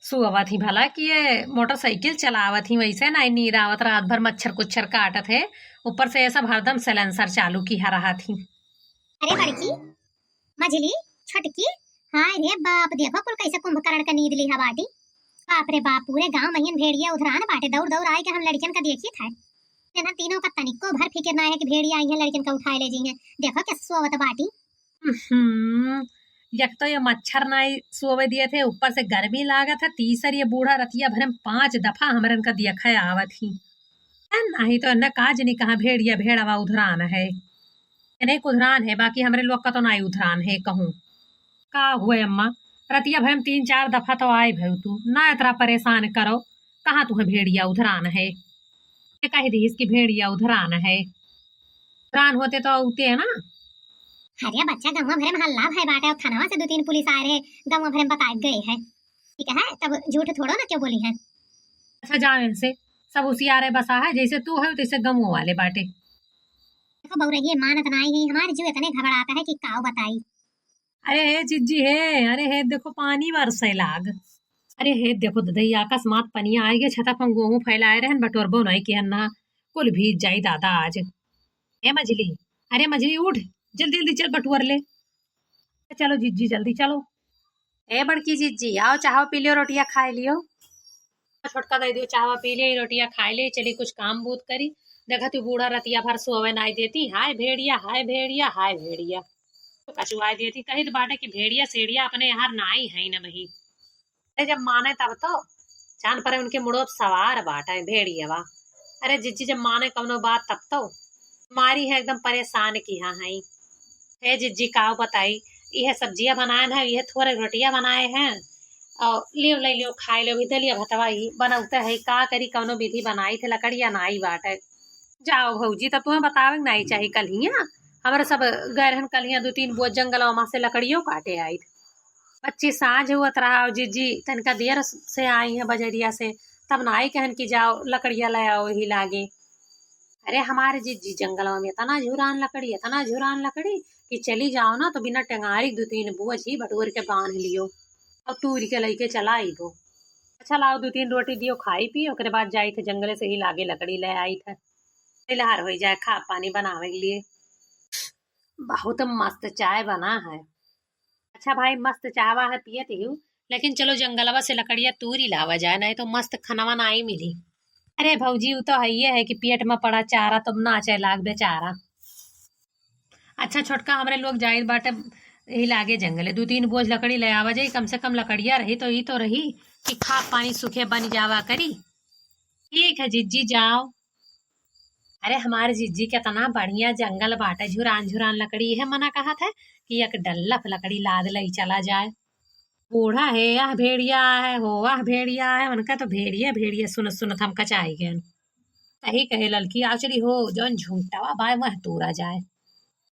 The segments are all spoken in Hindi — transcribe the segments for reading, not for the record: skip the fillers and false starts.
सुअवत ही भला कि ये मोटरसाइकिल चलावत ही वैसे ना नींद आवत रात भर मच्छर कुच्छर काटत है। ऊपर से ऐसा हरदम सैलेंसर चालू की रहा थी। अरे बड़की मझली छटकी हाय रे बाप देखो कुल कैसे कुंभकर्ण का नींद ली बाटी। बाप रे बाप पूरे गांव महिन भेड़िया उधरान बाटे दौड़ दौड़ आए के हम लड़कियन का देखी था। ना तीनों का तनिको भर फिक्र ना है कि भेड़िया आई है लड़कियन का उठाए ले जी हैं। देखो क्या सोवत बाटी। एक तो ये मच्छर नहीं सोवे दिए थे, ऊपर से गर्मी लागत है। तीसर ये बूढ़ा रतिया भर में 5 दफा हमरन का देखा आवत ही। नहीं तो न काज नहीं कहा भेड़िया भेड़वा उधरान है, नहीं उधरान है। बाकी हमरे लोग का तो नहीं उधरान है। कहूँ का हुए अम्मा, रतिया भर में 3-4 दफा तो आए भय तू ना इतना परेशान करो। कहाँ तुम्हें भेड़िया उधरान है? कह दी इसकी भेड़िया उधरान है। उधरान होते तो उते है ना। अरे बच्चा गांव भरे में हल्ला भाई बाटे और थाना से 2-3 पुलिस आए रहे गांव भरे में बता गए हैं। ठीक है तब झूठ थोड़ो ना क्यों बोली है। अच्छा जाओ से सब उसियारे बसा है, जैसे तू है तैसे गमो वाले बाटे। देखो बहु रही मानत नहीं है हमारे जीव इतने घबराता है कि काव बताई। अरे हे जिज्जी हे, अरे हे देखो पानी बरसे लाग। अरे हे देखो ददई अकस्मात पनिया आई गे छता पर गेहूं फैलाए रहन बटोरबो नहीं के ना कुल भीज जाई दादा आज। ए मछली, अरे मछली उठ जल्दी जल्दी चल बटुअर ले। चलो जिज्जी जल्दी चलो। ए बड़की जिज्जी आओ चाहो पी लियो रोटियां खाए लियो। छोटका दे दियो चावा पी ले रोटियां खाए ले चली कुछ काम बूत करी। देखा तू बूढ़ा रतिया भर सोवे नाई देती हाय भेड़िया हाय भेड़िया हाय भेड़िया। तो कछुआई देती कही तो बाटे की भेड़िया सेड़िया अपने यहाँ नाई है न वही। जब माने तब तो चांद पर उनके मुड़ो सवार बाटा भेड़िया वा। अरे जिज्जी जब माने कवनो बात तब तो मारी है एकदम परेशान की हाँ है। हे जिज्जी काव बताई यह सब्जियां बनाए हैं, यह थोड़े रोटियां बनाए हैं और लियो ले लियो खाए लो भी दलिया भतवा ही बनौते है का करी कवनो विधि बनाई थे लकड़िया नाई बाटे। जाओ भौजी तब तुम्हें बतावे नहीं चाहिए कल ही हमारे सब गए रहन कल 2-3 बोझ जंगल वहां से लकड़ियों काटे आई। बच्ची साँझ हुआ रहा जिज्जी तनका देर से आई है बजरिया से तब ना आई कहन की जाओ लकड़िया ले आओ ही लागे। अरे हमारे जिज्जी जंगलों में इतना झुरान लकड़ी कि चली जाओ ना तो बिना टेंगारी 2-3 बोझ ही बटोर के बांध लियो और तूर के लेके चला आई दो। अच्छा लाओ 2-3 रोटी दियो खाई पी ओकरे बाद जाई थे जंगले से ही लागे लकड़ी ले आई थे तिलहार हो जाए खा पानी बनावे के लिए। बहुत मस्त चाय बना है। अच्छा भाई मस्त चाहवा है पियत हूँ, लेकिन चलो जंगलवा से लकड़िया तूरी लावा जाए नहीं तो मस्त खनवा ना ही मिली। अरे भौजी वो तो है कि पेट में पड़ा चारा तुम नाचे लाग बेचारा। अच्छा छोटका हमारे लोग जाहिर बाटे यही लागे जंगले 2-3 बोझ लकड़ी ले आवा जाई कम से कम लकड़िया रही तो ही तो रही कि खा पानी सूखे बन जावा करी। ठीक है जिज्जी जाओ। अरे हमारे जिज्जी के तना बढ़िया जंगल बाटे झुरान झुरान लकड़ी है मना कहा था कि एक डल्लफ लकड़ी लाद लई चला जाए। बूढ़ा है आह भेड़िया है हो आह भेड़िया है उनका तो भेड़िया भेड़िया सुन सुन हम कचाई गए। सही कहे लड़की आचरी हो जौन झूठवा बाय वह तूरा जाए।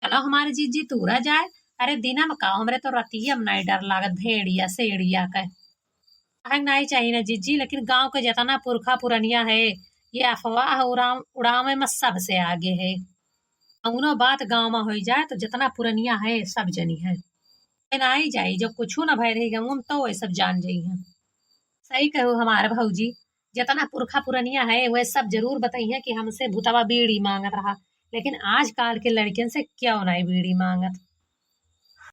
चलो हमारे जीजी तूरा जाए। अरे दिना में का हमरे तो रतिया में नहीं डर लागत भेड़िया सेड़िया का नहीं चाहिए ना जीजी, लेकिन गांव के जितना पुरखा पुरनिया है ये अफवाह उड़ावे में सबसे आगे है। कौनो बात गांव में हो जाए तो जितना पुरनिया है सब जनी है नहीं जाई जब कुछ न भय रही गम तो वह सब जान जाई है। सही कहो हमारे भौजी जितना पुरखा पुरनिया है वह सब जरूर बताइए कि हमसे भूतवा बीड़ी मांगत रहा, लेकिन आजकल के लड़कियन से क्यों नहीं बीड़ी मांगत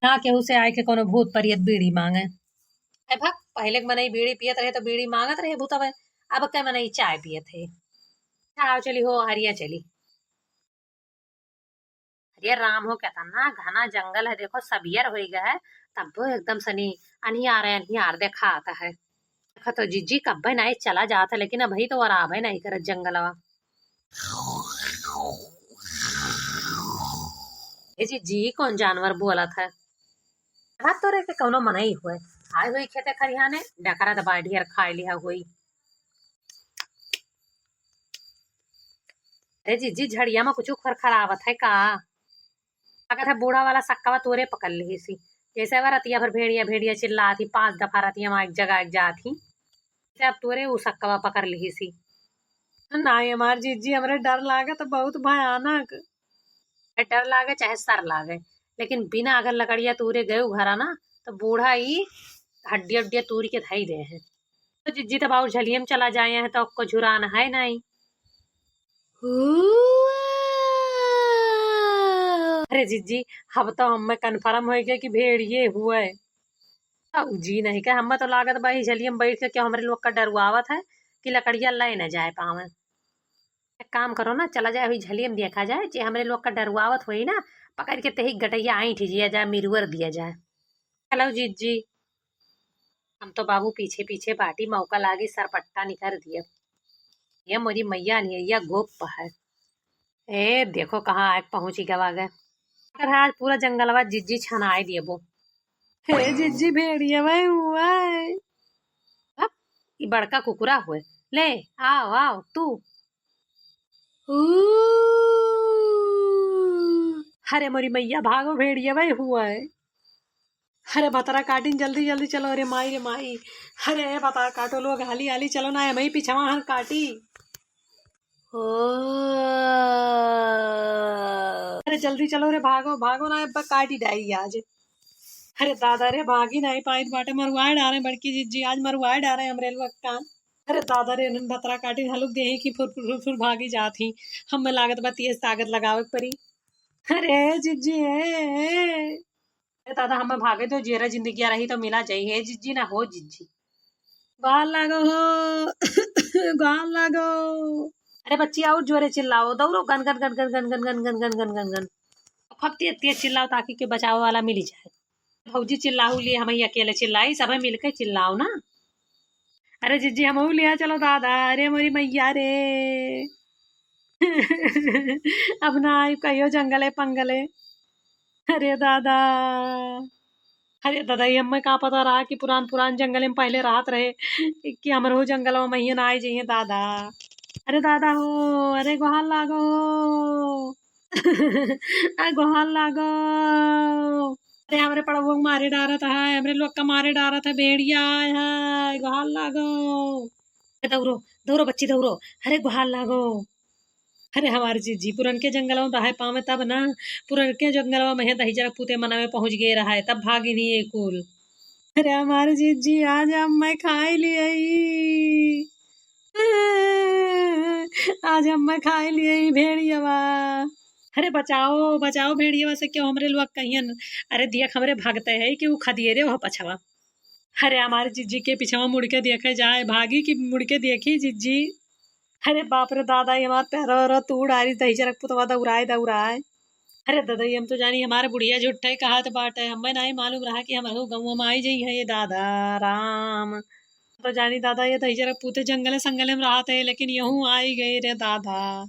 ना केहू से आए के कोनो भूत परियत बीड़ी मांगे। अरे भक पहले के मनई बीड़ी पियत रहे तो बीड़ी मांगत रहे भूतवा, अब के मनई चाय पियत है। आओ चली हो हरिया चली। अरे राम हो कहता ना घना जंगल है देखो सबियर हो गया है तब वो एकदम सनी अनियार देखा आता है। देखा तो जिज्जी कब नहीं चला जाता लेकिन अभी तो आराम है नहीं करत जंगलवा। ये जिज्जी कौन जानवर बोला था रात तो रे के कौनो मनाई हुए आए हुई खेते खरियाने डकरा दबा ढेर खाए लिया हुई। अरे जिज्जी झड़िया में कुछ खरखरावत है का अगर है बूढ़ा वाला सक्का तोरे पकड़ ली सी जैसे वह रतिया भर भेड़िया भेड़िया चिल्ला थी 5 दफा रतिया वहां एक जगह एक जा थी अब तोरे वो सक्का पकड़ ली सी। नहीं हमार जीजी हमरे डर लागे तो बहुत भयानक। डर लागे चाहे सर लागे, लेकिन बिना अगर लकड़िया तूरे गए घरा ना तो बूढ़ा ही हड्डी हड्डिया तूर के धाई दे हैं। तो जिज्जी तो बाबू झलियम चला जाए हैं तो आपको झुराना है नहीं। अरे जिज्जी अब तो हमें कन्फर्म हो गया कि भेड़िए हुए जी नहीं क्या हमें तो लागत भाई झलियम बैठ के क्यों हमारे लोग का डरुआवत है कि लकड़िया ले न जाए पावे। एक काम करो ना, चला जाए अभी झलियम देखा जाए जे हमारे लोग का डरुआवत हुई ना, पकड़ के तही गटैया आई ठिजिया जाए, मिरुअर दिया जाए। हेलो जीजी, हम तो बाबू पीछे पीछे बाटी मौका लागी सरपट्टा निकर दिया। ये मोरी मैया नहीं या गोप है। ए देखो कहाँ आग पहुंची गवा गए। अगर आज पूरा जंगलवा जिज्जी छनाए दिए वो। हे जिज्जी भेड़िया भाई हुआ है। अब ये बड़का कुकुरा हुए, ले आओ आओ तू। अरे मोरी मैया भागो भेड़िया भाई हुआ है। अरे बतरा काटिन जल्दी जल्दी चलो, अरे माई रे माई। अरे बता काटो लोग हाली हाली चलो ना, मई पीछवा हर काटी। ओ अरे जल्दी चलो रे, भागो भागो ना, अब काटी डाई आज। अरे दादा रे भागी नहीं पाई बाटे मरुआए डारे बड़की जिज्जी, आज मरुआए डारे हमरे लोग का। अरे दादा रे नन बतरा काटी हलुक दे कि फुर फुर फुर भागी जाती। हम में लागत बा तेज ताकत लगावे परी। अरे जिज्जी है दादा हमें भागे तो जेरा जिंदगी रही तो मिला चाहिए जिज्जी ना हो जिज्जी। गाल लागो हो गाल लागो। अरे बच्ची और जोरे चिल्लाओ, दौड़ो gun gun gun gun gun gun gun gun gun gun gun gun. खूब तेज तेज चिल्लाओ ताकि के बचाव वाला मिल जाए। भौजी चिल्लाऊ लिए हम अकेले चिल्लाई, सब मिलकर चिल्लाओ ना। अरे जिज्जी हम लिया चलो दादा, अरे मोरी मैया रे। अब ना आई कहियो जंगले पंगले। अरे दादा, अरे दादा ये हमें कहाँ पता रहा कि पुरान पुरान जंगल में पहले राहत रहे कि हमर हो जंगल में महिया ना आई जाइए दादा। अरे दादा हो, अरे गुहार लागो। अरे गुहार लागो। अरे हमरे पड़वो मारे डारत है, हमरे लोग का मारे डारत है, भेड़िया है गुहार लागो। अरे दौड़ो दौड़ो बच्ची दौड़ो, अरे गुहार लागो। अरे हमारे जीजी पुरन के जंगलों में रहे पावे तब ना, पुरन के जंगलों में दही जरा पूते मना में पहुंच गए रहा है तब भागी नहीं है कुल। अरे हमारे जीजी आज हम मैं खाई लिए। आज हम मैं खाई लिए भेड़िया। अरे बचाओ बचाओ भेड़िया से क्यों हमरे लोग कहियन। अरे देख हमरे भागते है कि वो खदिए रे हो पछवा। अरे हमारे जीजी के पीछवा मुड़ के देखे जाए, भागी कि मुड़ के देखी जीजी। अरे बाप रे दादा ये हमारे पैरों तूड़ आ रही दही चरक पुतवा दौड़ाए दौड़ाए। अरे दादा हम तो जानी हमारे बुढ़िया झुट्ठे कहा तो बाट है, हमें नहीं मालूम रहा कि हम गाँव में आई जाई है ये दादा राम। तो जानी दादा ये दही चरक पूते जंगले संगले में रहते है, लेकिन यूं आई गई रे दादा।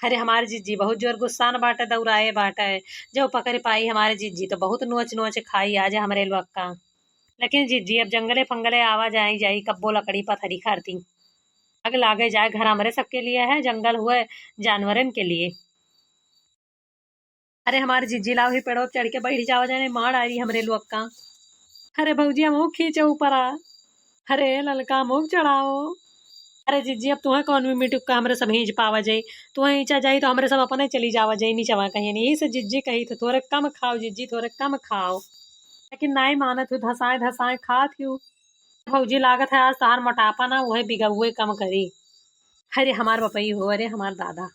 अरे हमारे जीजी बहुत जोर गुस्सा न बाटे दौड़ाए बाटे, जो पकड़ पाई हमारे जीजी तो बहुत नोच नोच खाई आज हमारे लोग का। लेकिन जीजी अब जंगले फंगले आवा जाई जाई कब्बो लकड़ी पथरी खाती। आग लागे जाए घर हमारे सबके लिए है, जंगल हुए जानवरन के लिए। अरे हमारे जिज्जी लाओ ही पेड़ों चढ़ के बैठ जाओ जाने मार आ रही हमरे लोग का। अरे भौजी हम खींचे ऊपर आ। अरे ललका मुख चढ़ाओ। अरे जिज्जी अब तुम्हें कौन भी मिटुक का हमरे सब हिंच पावा जाई, तुम्हें हिंचा जाई तो हमरे सब अपने चली जावा जाई नीचवा कहीं नहीं से जिज्जी कही तो थोड़े कम खाओ जिज्जी थोड़े कम खाओ, लेकिन नहीं मानत हूँ धसाए धसाए खात क्यों। भौजी लागत है आज तहार मोटापा ना वही बिगहुए कम करी। अरे हमार बपई हो, अरे हमार दादा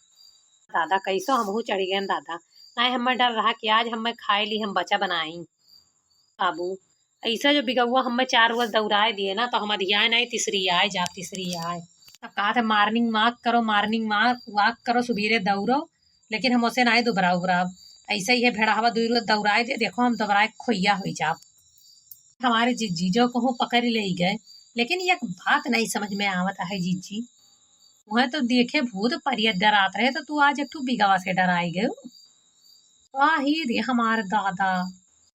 दादा कैसो हमहू चढ़ गए दादा। नहीं हमें डर रहा कि आज हमें खाए ली हम बचा बनाई। बाबू ऐसा जो बिगहुआ हमें 4 रोज दौड़ाए दिए ना तो हम अधियाए नहीं तीसरी आए जा तीसरी आए। अब कहा था मॉर्निंग वॉक करो सुबेरे दौड़ो, लेकिन हम उसे नहीं दुबराव उबराव। ऐसा ही है भेड़ा हवा 2 रोज दौड़ाए दे, देखो हम दौड़ाए खोइया हो जाप। हमारे जीजो को पकड़ ले गए, लेकिन एक बात नहीं समझ में आवत है जीजी, वह तो देखे भूत परियत डरात रहे तो तू आज एक बिगवा से डराई गयो। वाह ही रे हमारे दादा।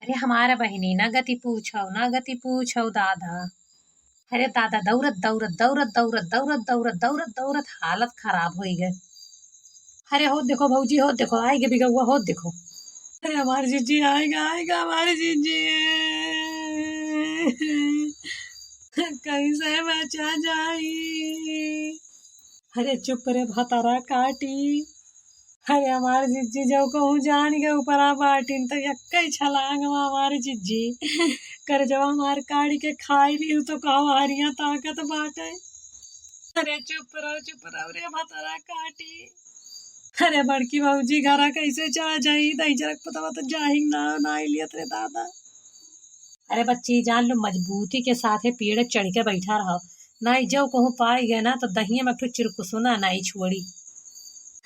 अरे हमारा बहनी ना गति पूछो दादा। अरे दादा दौड़त दौड़त दौड़त दौड़त दौड़त दौड़त दौड़त दौड़त हालत खराब हो गए। अरे हो देखो भौजी हो देखो आएगे बिगवा हो देखो। अरे हमारी जीजी आएगा आएगा हमारी जीजी। कैसे बचा जाई। अरे चुप रे भतारा काटी। अरे हमारे जिज्जी जो कहूँ जान के ऊपर आ बाटिन तो यक्कई छलांग में हमारे जिज्जी कर जब हमारे काड़ी के खाई रही तो कहो हरिया ताकत बाटे। अरे चुप रहो रे भतरा काटी। अरे बड़की भाऊजी घरा कैसे जा जाई दही जरक पता तो जाही ना ना लियत रे दादा। अरे बच्ची जान लो मजबूती के साथ है पेड़ चढ़ के बैठा रहो ना जो कहूँ पाई गए ना तो दहिया में चिरकुसुना नहीं छोड़ी।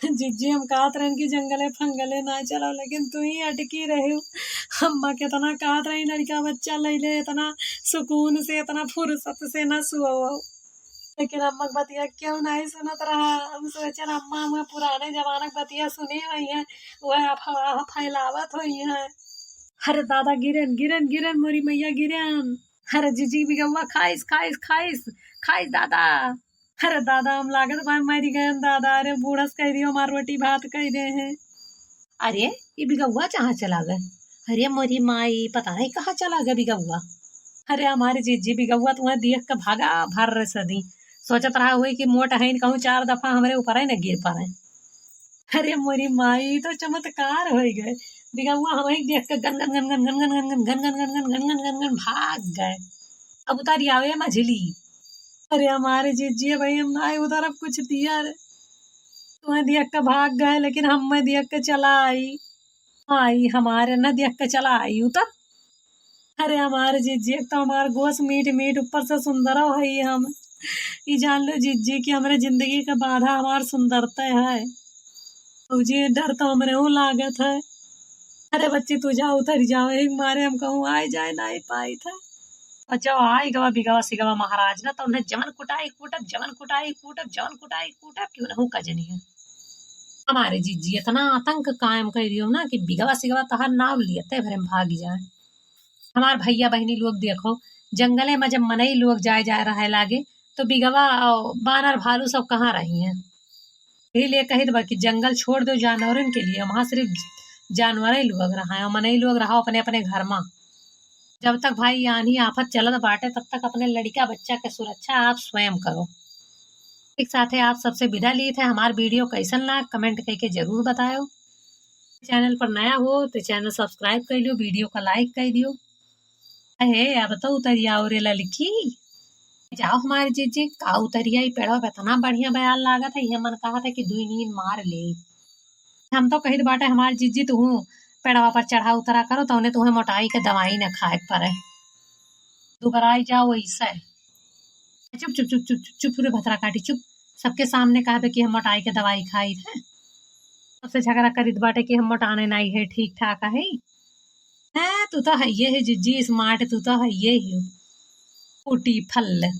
जिज्जी हम कहत रहन की जंगले फंगले ना चलो लेकिन तू ही अटकी रहे हो। अम्मा कितना कहत रही लड़का बच्चा ले ले इतना सुकून से इतना फुर्सत से ना सुओ लेकिन अम्मा की बतिया क्यों नहीं सुनत रहा। हम सोचन अम्मा हमें पुराने जमाना की बतिया सुनी हुई है वह अफवाह फैलावत हुई है। अरे दादा गिरन गिरन गिरन मोरी मैया गिरन। अरे जीजी भी गवा खाइस खाइस खाइस खाइस दादा। अरे दादा हम लागत भाई मरी गए दादा। अरे बूढ़स कह दियो हमार रोटी भात कह दे हैं। अरे ये बिगौआ कहाँ चला गए। अरे मोरी माई पता नहीं कहाँ चला गया बिगौआ। अरे हमारे जीजी बिगौआ तुम्हें देख के भागा भर रहे सदी सोचत रहा हुई कि मोट है कहूँ 4 दफा हमारे ऊपर है न गिर पड़े। अरे मोरी माई तो चमत्कार हो गए बिगौआ हमें देख के gun gun gun gun gun gun gun gun gun gun gun gun gun gun भाग गए। अब उतारी आवे मझली। अरे हमारे जीजिए भाई हम ना उधर अब कुछ दिया रे तुम्हें देख के भाग गए लेकिन हम मैं देख के चला आई हमारे न देख के चला आई उतर। अरे हमारे जीजी तो हमारे गोश मीठ मीठ ऊपर से सुंदर है हम ये जान लो जीजी की हमारे जिंदगी का बाधा हमार सुंदरता है। तुझे डर तो हमरे हूँ लागत है। अरे बच्ची तू जाओ उतर जाओ एक मारे हम कहूँ आए जाए ना पाई था। और जब आई गवा बिगवा सिगवा महाराज ना तो उन्हें जमन कुटाई कूटब जमन कुटाई कूटब जमन कुटाई कूटब क्यों ना हूँ कजनी है। हमारे जीजी इतना आतंक कायम कर रही हो ना कि बिगवा सिगवा तहार नाव लियते भरे में भाग जाए। हमार भैया बहनी लोग देखो जंगले में जब मनई लोग जाए जा रहे लागे तो बिगवा बानर भालू सब कहाँ रही हैं। इसलिए कही दबा कि जंगल छोड़ दो जानवरों के लिए वहां सिर्फ जानवर ही लोग रहा है मनई लोग रहा अपने अपने घर में। जब तक भाई आनी आफत चलत बाटे तब तक अपने लड़का बच्चा के सुरक्षा आप स्वयं करो। एक साथ आप सबसे विदा लिए थे। हमार वीडियो कैसन ला कमेंट करके जरूर बताओ। चैनल पर नया हो तो चैनल सब्सक्राइब कर लियो वीडियो का लाइक कर दियो। अहे अब तो उतरिया और लड़की जाओ हमारे जीजी का उतरिया पेड़ो पे इतना बढ़िया बयान लागत है। ये मन कहा था कि 2 नींद मार ले। हम तो कही बाटे हमारे जीजी तू पेड़वा पर चढ़ा उतरा करो तो उन्हें तुम्हें मोटाई के दवाई न खाए पड़े दोबारा आई जाओ वैसा। चुप चुप चुप चुप चुप रे भतरा काटी चुप। सबके सामने कहा कि हम मोटाई के दवाई खाई थे सबसे झगड़ा करीत बाटे कि हम मोटाने नहीं है ठीक ठाक है। तू तो है ये है जिज्जी स्मार्ट तू तो है ये ही फूटी फल।